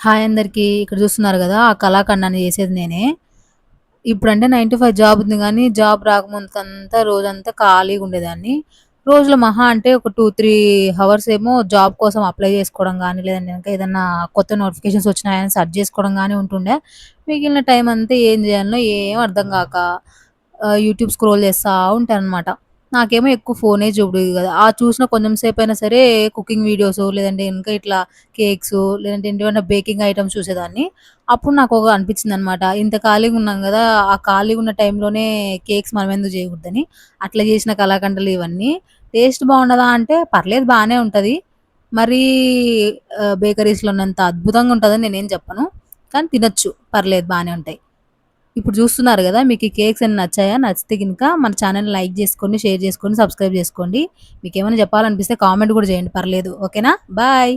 Hi అందరికీ. ఇక్కడ చూస్తున్నారు గదా! ఆ కళాఖండాన్ని చేసేది నేనే. ఇప్పుడంటే 9-5 జాబ్ ఉంది గానీ, జాబ్ రాకముందుకంతా రోజంతా ఖాళీగుండేదాన్ని. రోజులో మహా అంటే ఒక 2, 3 హవర్స్ ఏమో జాబ్ కోసం అప్లై చేసుకోవడం గానీ, లేదంటే గనక ఏదన్నా కొత్త నోటిఫికేషన్స్ వచ్చినాయని సెర్చ్ చేసుకోవడం గానీ ఉంటుండే. మిగిలిన టైం అంతా ఏం జేయాలనో ఏం అర్థం గాక యూట్యూబ్ స్క్రోల్ చేస్తా ఉంటాననమాట. నాకేమో ఎక్కువ ఫోనే చూపుడు కదా! ఆ చూసిన కొంచెం సేపయినా సరే కుకింగ్ వీడియోసో, లేదంటే ఇంకా ఇట్లా కేక్సు, లేదంటే ఇంకేమన్నా బేకింగ్ ఐటెమ్స్ చూసేదాన్ని. అప్పుడు నాకొక అనిపించిందనమాట. ఇంత ఖాళీగున్నాం గదా! ఆ ఖాళీగున్న టైంలోనే కేక్స్ మనమెందుకు జేయగూడదని. అట్లా జేసిన కళాకండలు ఇవన్నీ. టేస్ట్ బావుండదా అంటే పర్లేదు బానే ఉంటది. మరీ బేకరీస్‌లో ఉన్నంత అద్భుతంగా ఉంటదని నేనేం చెప్పను. కానీ తినొచ్చు. పర్లేదు బానే ఉంటాయి. ఇప్పుడు చూస్తున్నారు గదా! మీకు ఈ కేక్స్ ఏమైనా నచ్చాయా? నచ్చితే గనుక మన ఛానెల్‌ని లైక్ జేసుకోండి, షేర్ జేసుకోండి, సబ్స్క్రైబ్ జేసుకోండి. మీకేమైనా జెప్పాలనిపిస్తే కామెంట్ గూడా జేయండి పర్లేదు. ఓకేనా? బాయ్.